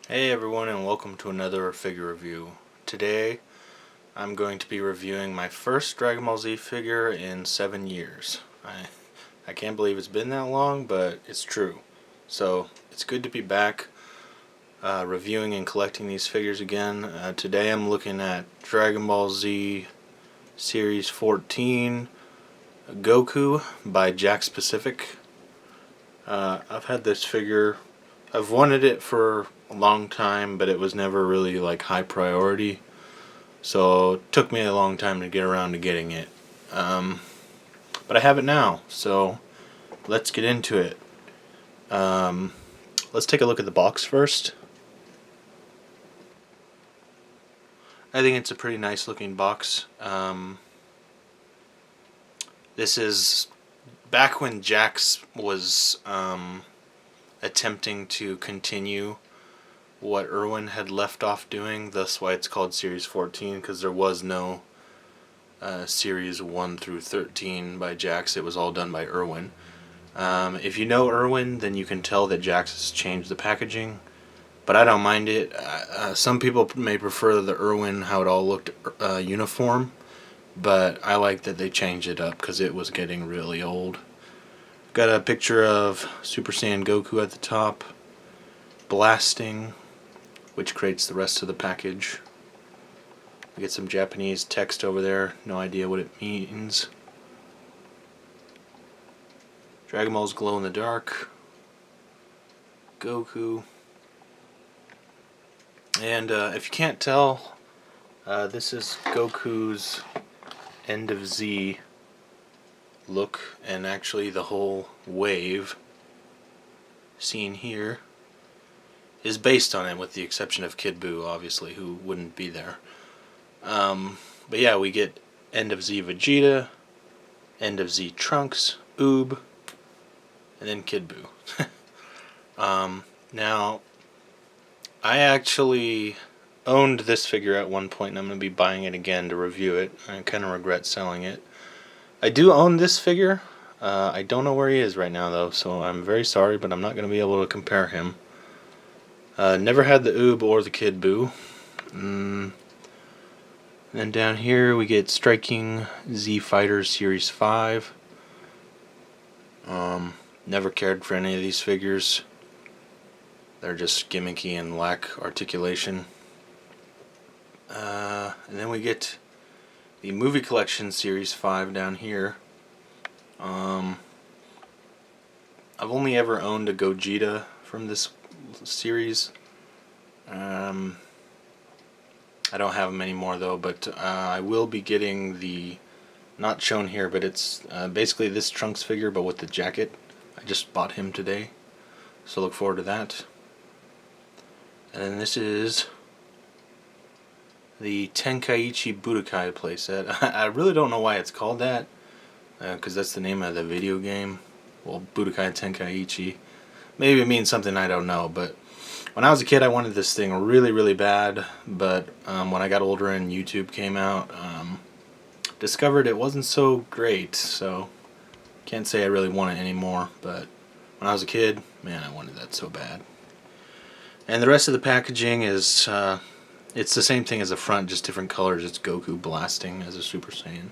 Hey everyone, and welcome to another figure review. Today I'm going to be reviewing my first Dragon Ball Z figure in 7 years. I can't believe it's been that long, but it's true. So it's good to be back reviewing and collecting these figures again. Today I'm looking at Dragon Ball Z Series 14 Goku by Jakks. I've had this figure. I've wanted it for a long time, but it was never really like high priority. So it took me a long time to get around to getting it. But I have it now, so let's get into it. Let's take a look at the box first. I think it's a pretty nice looking box. This is back when Jakks was attempting to continue what Irwin had left off doing. That's why it's called Series 14, because there was no Series 1 through 13 by Jakks. It was all done by Irwin. If you know Irwin, then you can tell that Jakks has changed the packaging, but I don't mind it. Some people may prefer the Irwin, how it all looked uniform, but I like that they changed it up because it was getting really old. Got a picture of Super Saiyan Goku at the top, blasting, which creates the rest of the package. We get some Japanese text over there, no idea what it means. Dragon Ball's glow in the dark, Goku, and if you can't tell, this is Goku's End of Z look, and actually the whole wave seen here is based on it, with the exception of Kid Buu, obviously, who wouldn't be there. But yeah, we get End of Z Vegeta, End of Z Trunks, Oob, and then Kid Buu. Now, I actually owned this figure at one point, and I'm going to be buying it again to review it. I kind of regret selling it. I do own this figure. I don't know where he is right now, though, so I'm very sorry, but I'm not going to be able to compare him. Never had the Oob or the Kid Buu. And down here we get Striking Z Fighters Series 5. Never cared for any of these figures. They're just gimmicky and lack articulation. And then we get the Movie Collection Series 5 down here. I've only ever owned a Gogeta from this series. I don't have them anymore though, but I will be getting the, not shown here, but it's basically this Trunks figure but with the jacket. I just bought him today, so look forward to that. And then this is the Tenkaichi Budokai playset. I really don't know why it's called that, because that's the name of the video game. Well, Budokai Tenkaichi. Maybe it means something I don't know, but when I was a kid I wanted this thing really, really bad, but when I got older and YouTube came out, discovered it wasn't so great, so can't say I really want it anymore, but when I was a kid, man, I wanted that so bad. And the rest of the packaging is, it's the same thing as the front, just different colors. It's Goku blasting as a Super Saiyan.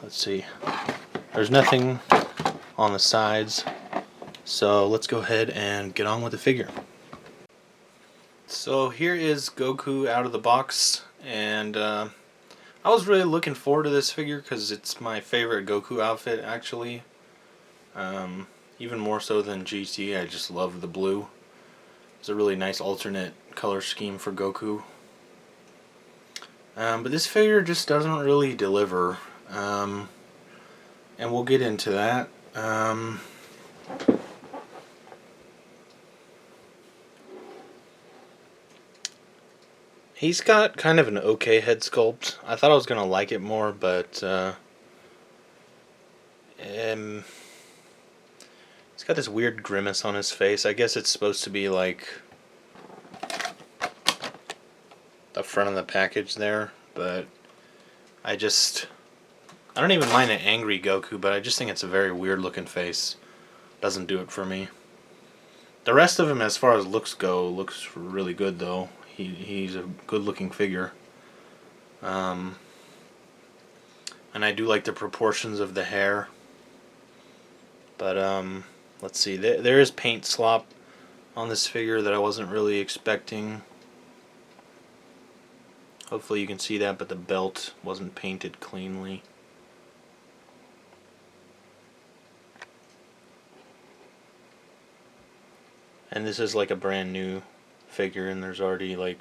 Let's see. There's nothing on the sides, so let's go ahead and get on with the figure. So here is Goku out of the box, and I was really looking forward to this figure because it's my favorite Goku outfit, actually. Even more so than GT. I just love the blue. It's a really nice alternate color scheme for Goku. But this figure just doesn't really deliver. And we'll get into that. He's got kind of an okay head sculpt. I thought I was going to like it more, but he's got this weird grimace on his face. I guess it's supposed to be like the front of the package there, but I don't even mind an angry Goku, but I just think it's a very weird looking face. Doesn't do it for me. The rest of him, as far as looks go, looks really good though. He's a good looking figure. And I do like the proportions of the hair. But let's see. There is paint slop on this figure that I wasn't really expecting. Hopefully you can see that, but the belt wasn't painted cleanly. And this is like a brand new figure, and there's already like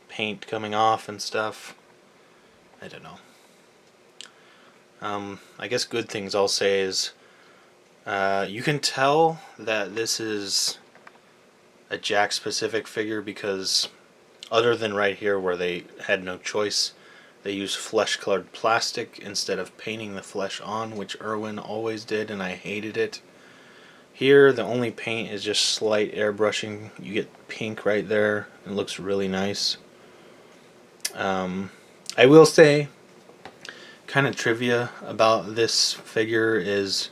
paint coming off and stuff. I don't know. I guess good things I'll say is you can tell that this is a Jakks specific figure because other than right here where they had no choice, they used flesh colored plastic instead of painting the flesh on, which Irwin always did, and I hated it. Here the only paint is just slight airbrushing. You get pink right there. It looks really nice. I will say, kind of trivia about this figure is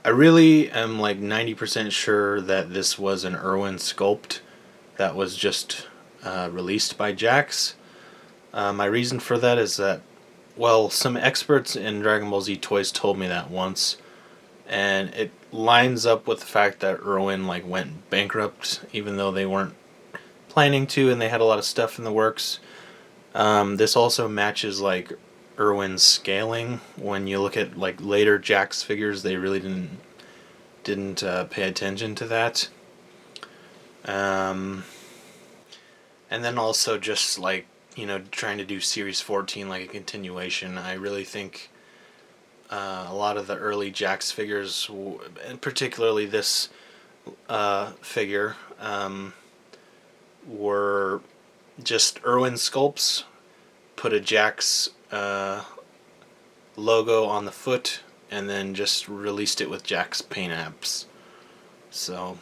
I really am like 90% sure that this was an Irwin sculpt that was just released by Jakks. My reason for that is that, well, some experts in Dragon Ball Z toys told me that once, and it lines up with the fact that Irwin like went bankrupt even though they weren't planning to, and they had a lot of stuff in the works. This also matches like Irwin's scaling. When you look at like later Jakks figures, they really didn't pay attention to that. And then also just like, you know, trying to do Series 14 like a continuation. I really think a lot of the early Jakks figures, and particularly this figure, were just Irwin sculpts, put a Jakks logo on the foot, and then just released it with Jakks paint apps. So,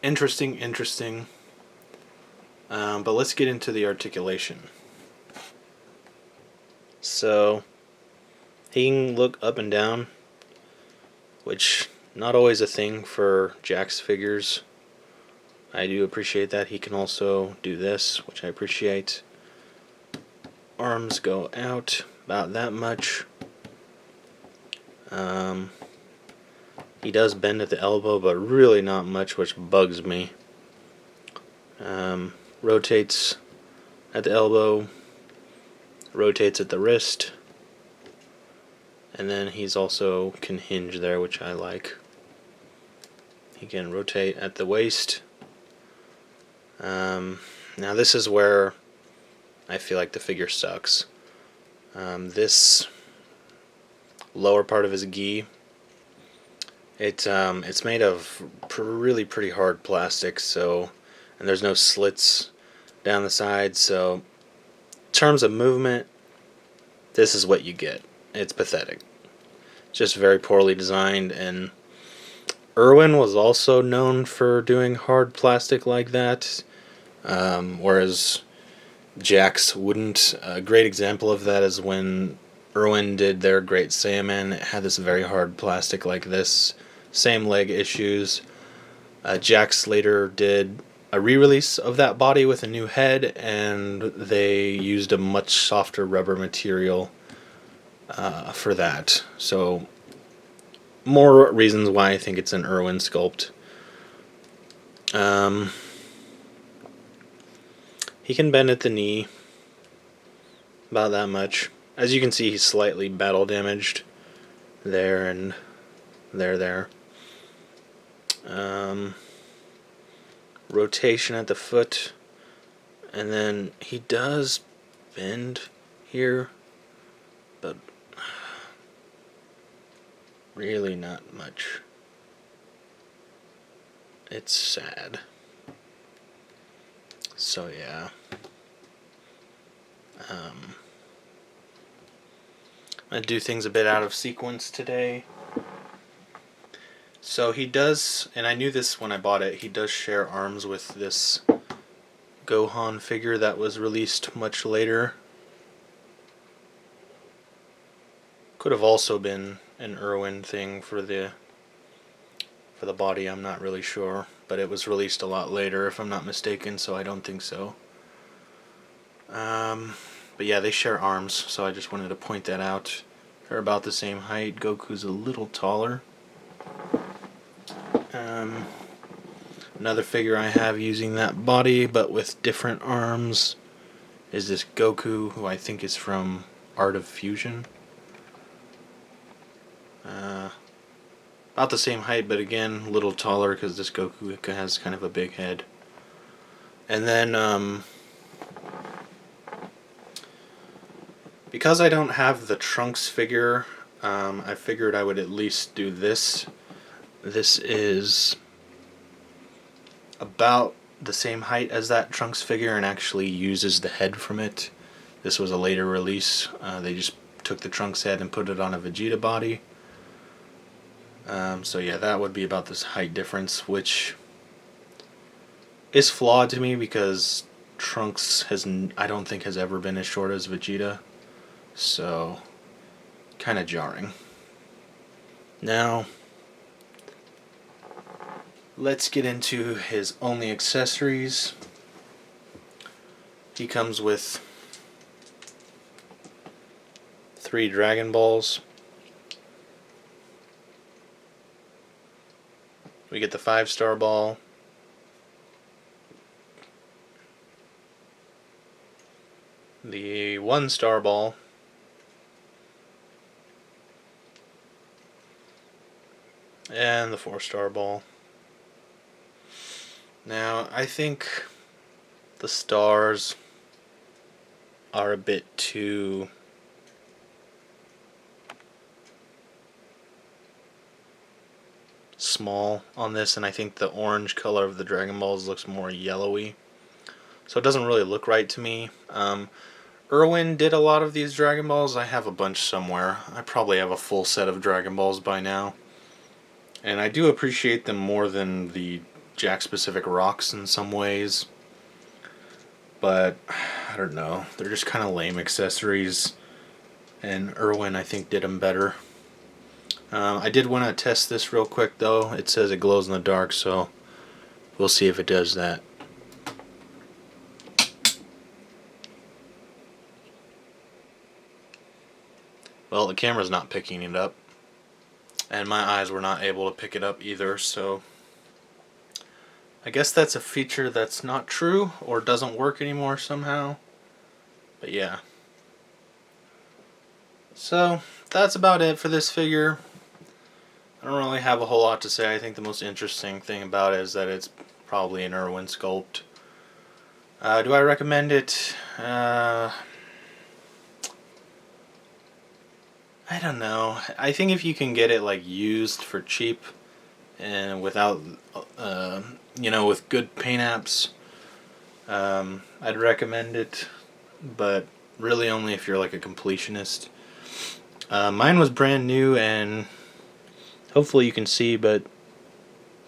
interesting. But let's get into the articulation. So, he can look up and down, which not always a thing for Jakks figures. I do appreciate that. He can also do this, which I appreciate. Arms go out about that much. He does bend at the elbow, but really not much, which bugs me. Rotates at the elbow, rotates at the wrist, and then he's also can hinge there, which I like. He can rotate at the waist. Now this is where I feel like the figure sucks. This lower part of his gi, it's made of really pretty hard plastic, so, and there's no slits down the side, so in terms of movement, this is what you get. It's pathetic. Just very poorly designed, and Irwin was also known for doing hard plastic like that, whereas Jakks wouldn't. A great example of that is when Irwin did their Great Saiyaman. It had this very hard plastic like this, same leg issues. Jakks later did a re-release of that body with a new head, and they used a much softer rubber material for that. So, more reasons why I think it's an Irwin sculpt. He can bend at the knee about that much. As you can see, he's slightly battle damaged there and there. Rotation at the foot, and then he does bend here, but really not much. It's sad. So yeah. I'm gonna do things a bit out of sequence today. So he does, and I knew this when I bought it, he does share arms with this Gohan figure that was released much later. Could have also been an Irwin thing for the for the body, I'm not really sure. But it was released a lot later, if I'm not mistaken, so I don't think so. But yeah, they share arms, so I just wanted to point that out. They're about the same height. Goku's a little taller. Another figure I have using that body, but with different arms, is this Goku, who I think is from Art of Fusion. About the same height, but again, a little taller because this Goku has kind of a big head. And then, because I don't have the Trunks figure, I figured I would at least do this. This is about the same height as that Trunks figure and actually uses the head from it. This was a later release. They just took the Trunks head and put it on a Vegeta body. So yeah, that would be about this height difference, which is flawed to me because Trunks I don't think has ever been as short as Vegeta. So, kind of jarring. Now, let's get into his only accessories. He comes with 3 Dragon Balls. We get the 5-star ball. The 1-star ball. And the 4-star ball. Now, I think the stars are a bit too small on this, and I think the orange color of the Dragon Balls looks more yellowy, so it doesn't really look right to me. Irwin did a lot of these Dragon Balls. I have a bunch somewhere. I probably have a full set of Dragon Balls by now, and I do appreciate them more than the Jakks specific rocks in some ways, but I don't know, they're just kind of lame accessories, and Irwin I think did them better. I did want to test this real quick though. It says it glows in the dark, so we'll see if it does that. Well, the camera's not picking it up, and my eyes were not able to pick it up either, so I guess that's a feature that's not true or doesn't work anymore somehow. But yeah. So that's about it for this figure. I don't really have a whole lot to say. I think the most interesting thing about it is that it's probably an Irwin sculpt. Do I recommend it? I don't know. I think if you can get it like used for cheap and without, with good paint apps, I'd recommend it. But really only if you're like a completionist. Mine was brand new, and hopefully you can see, but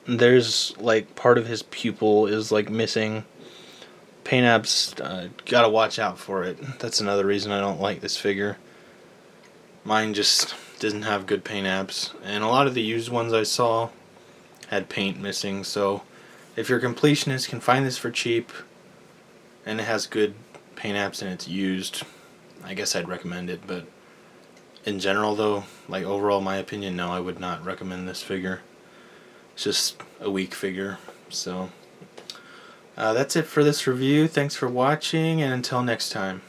there's like part of his pupil is like missing. Paint apps, gotta watch out for it. That's another reason I don't like this figure. Mine just doesn't have good paint apps, and a lot of the used ones I saw had paint missing, so if your completionist can find this for cheap and it has good paint apps and it's used, I guess I'd recommend it. But in general though, like overall my opinion, no, I would not recommend this figure. It's just a weak figure. So that's it for this review. Thanks for watching, and until next time.